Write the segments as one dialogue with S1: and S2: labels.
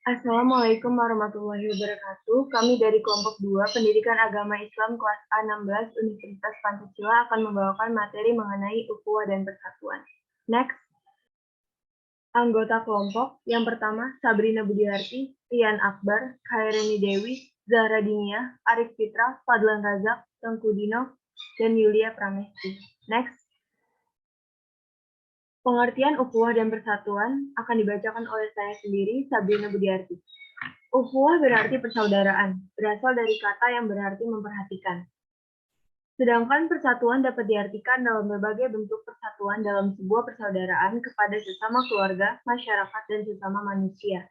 S1: Assalamualaikum warahmatullahi wabarakatuh. Kami dari kelompok 2 Pendidikan Agama Islam kelas A16 Universitas Pancasila akan membawakan materi mengenai ukhuwah dan persatuan. Next. Anggota kelompok yang pertama Sabrina Budiarti, Rian Akbar, Khairani Dewi, Zahra Dinia, Arif Fitra, Fadlan Razak, Tengku Dino, dan Yulia Pramesti. Next. Pengertian ukhuwah dan persatuan akan dibacakan oleh saya sendiri, Sabrina Budiarti. Ukhuwah berarti persaudaraan, berasal dari kata yang berarti memperhatikan. Sedangkan persatuan dapat diartikan dalam berbagai bentuk persatuan dalam sebuah persaudaraan kepada sesama keluarga, masyarakat, dan sesama manusia.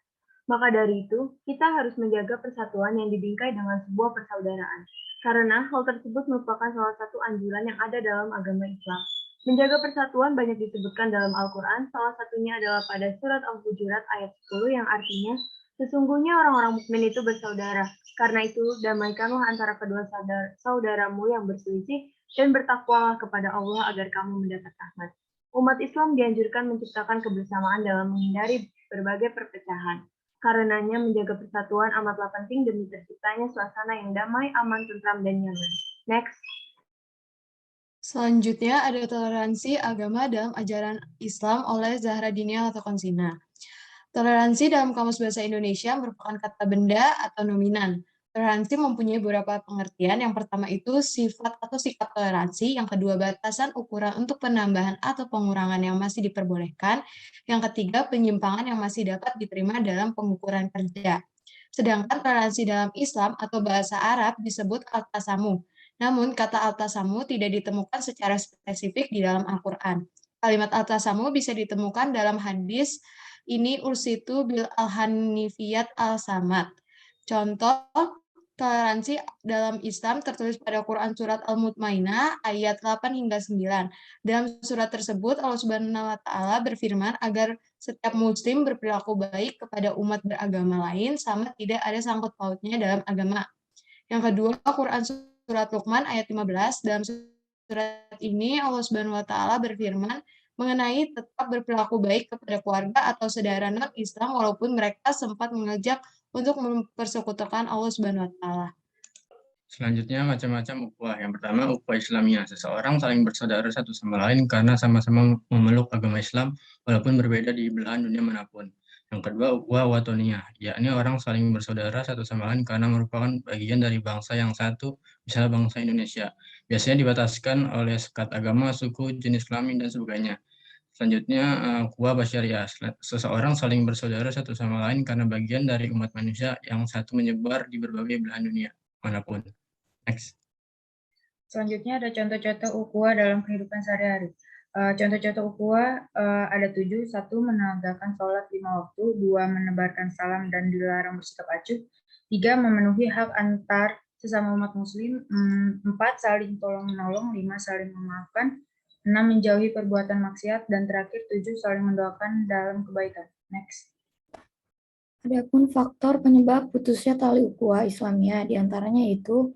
S1: Maka dari itu, kita harus menjaga persatuan yang dibingkai dengan sebuah persaudaraan. Karena hal tersebut merupakan salah satu anjuran yang ada dalam agama Islam. Menjaga persatuan banyak disebutkan dalam Al-Quran, salah satunya adalah pada surat Al-Hujurat ayat 10 yang artinya, sesungguhnya orang-orang mukmin itu bersaudara. Karena itu, damaikanlah antara kedua saudaramu yang berselisih dan bertakwalah kepada Allah agar kamu mendapat rahmat. Umat Islam dianjurkan menciptakan kebersamaan dalam menghindari berbagai perpecahan. Karenanya menjaga persatuan amatlah penting demi terciptanya suasana yang damai, aman, tentram, dan nyaman. Next.
S2: Selanjutnya ada toleransi agama dalam ajaran Islam oleh Zahra Dinia Latakonsina. Toleransi dalam Kamus Bahasa Indonesia merupakan kata benda atau nominan. Toleransi mempunyai beberapa pengertian. Yang pertama itu sifat atau sikap toleransi. Yang kedua batasan ukuran untuk penambahan atau pengurangan yang masih diperbolehkan. Yang ketiga penyimpangan yang masih dapat diterima dalam pengukuran kerja. Sedangkan toleransi dalam Islam atau bahasa Arab disebut al-tasamuh. Namun, kata al-tasamuh tidak ditemukan secara spesifik di dalam Al-Quran. Kalimat al-tasamuh bisa ditemukan dalam hadis ini ursitu bil al-hanifiyat al-samad. Contoh, toleransi dalam Islam tertulis pada Quran Surat Al-Mutmainah ayat 8 hingga 9. Dalam surat tersebut, Allah Subhanahu wa Ta'ala berfirman agar setiap muslim berperilaku baik kepada umat beragama lain sama tidak ada sangkut pautnya dalam agama. Yang kedua, Quran Surat Luqman ayat 15. Dalam surat ini Allah Subhanahu wa Ta'ala berfirman mengenai tetap berperilaku baik kepada keluarga atau saudara non-Islam walaupun mereka sempat mengajak untuk mempersekutukan Allah Subhanahu wa Ta'ala.
S3: Selanjutnya macam-macam ukhuwah. Yang pertama ukhuwah Islamiyah. Seseorang saling bersaudara satu sama lain karena sama-sama memeluk agama Islam walaupun berbeda di belahan dunia manapun. Yang kedua ukhuwah watoniyah, yakni orang saling bersaudara satu sama lain karena merupakan bagian dari bangsa yang satu, misalnya bangsa Indonesia. Biasanya dibataskan oleh sekat agama, suku, jenis kelamin, dan sebagainya. Selanjutnya ukhuwah basyariah. Seseorang saling bersaudara satu sama lain karena bagian dari umat manusia yang satu menyebar di berbagai belahan dunia manapun. Next.
S4: Selanjutnya ada contoh-contoh ukhuwah dalam kehidupan sehari-hari. Contoh-contoh ukhuwah ada 7. 1. Menegakkan sholat 5 waktu. 2. Menebarkan salam dan dilarang bersikap acuh. 3. Memenuhi hak antar sesama umat muslim. 4. Saling tolong-menolong. 5. Saling memaafkan. 6. Menjauhi perbuatan maksiat. Dan terakhir 7. Saling mendoakan dalam kebaikan. Next.
S5: Adapun faktor penyebab putusnya tali ukhuwah Islamiyah diantaranya itu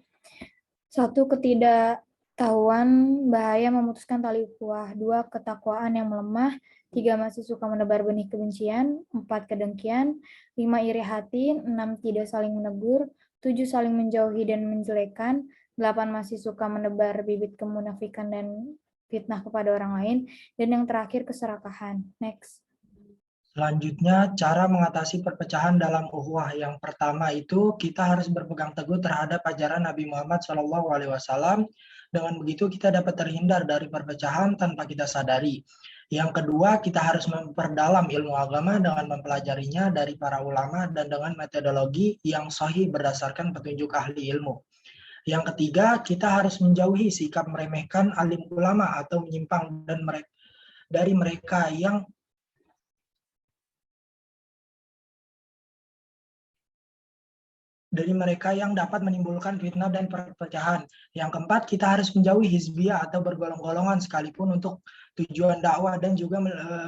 S5: 1. Ketidaktahuan bahaya memutuskan tali ukhuwah. 2. Ketakwaan yang melemah. 3. Masih suka menebar benih kebencian. 4. Kedengkian. 5. Iri hati. 6. Tidak saling menegur. 7. Saling menjauhi dan menjelekan. 8. Masih suka menebar bibit kemunafikan dan fitnah kepada orang lain. Dan yang terakhir keserakahan. Next.
S6: Selanjutnya, cara mengatasi perpecahan dalam ukhuwah. Yang pertama itu kita harus berpegang teguh terhadap ajaran Nabi Muhammad SAW. Dengan begitu kita dapat terhindar dari perpecahan tanpa kita sadari. Yang kedua, kita harus memperdalam ilmu agama dengan mempelajarinya dari para ulama dan dengan metodologi yang sahih berdasarkan petunjuk ahli ilmu. Yang ketiga, kita harus menjauhi sikap meremehkan alim ulama atau menyimpang dan dari mereka yang dapat menimbulkan fitnah dan perpecahan. Yang keempat, kita harus menjauhi hizbiyah atau bergolong-golongan sekalipun untuk tujuan dakwah dan juga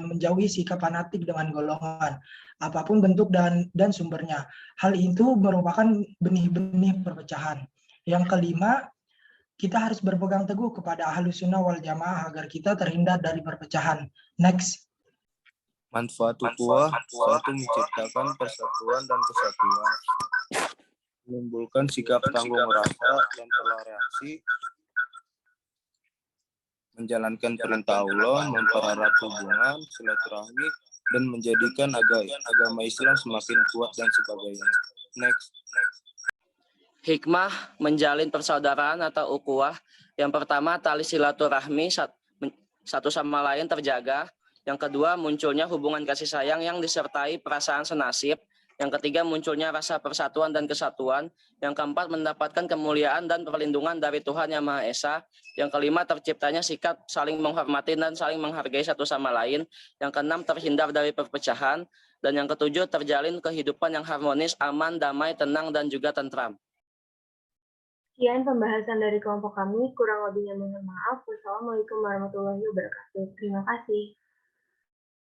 S6: menjauhi sikap fanatik dengan golongan, apapun bentuk dan sumbernya. Hal itu merupakan benih-benih perpecahan. Yang kelima, kita harus berpegang teguh kepada Ahlus Sunnah wal Jamaah agar kita terhindar dari perpecahan. Next.
S7: Manfaat ukhuwah, satu, menciptakan persatuan dan kesatuan, menimbulkan sikap tanggung rasa dan toleransi, menjalankan perintah Allah, mempererat hubungan, silaturahmi, dan menjadikan agama Islam semakin kuat dan sebagainya. Next.
S8: Hikmah menjalin persaudaraan atau ukhuwah. Yang pertama, tali silaturahmi satu sama lain terjaga. Yang kedua, munculnya hubungan kasih sayang yang disertai perasaan senasib. Yang ketiga, munculnya rasa persatuan dan kesatuan. Yang keempat, mendapatkan kemuliaan dan perlindungan dari Tuhan Yang Maha Esa. Yang kelima, terciptanya sikap saling menghormati dan saling menghargai satu sama lain. Yang keenam, terhindar dari perpecahan. Dan yang ketujuh, terjalin kehidupan yang harmonis, aman, damai, tenang, dan juga tentram.
S1: Sekian pembahasan dari kelompok kami, kurang lebihnya mohon maaf. Wassalamualaikum warahmatullahi wabarakatuh. Terima kasih.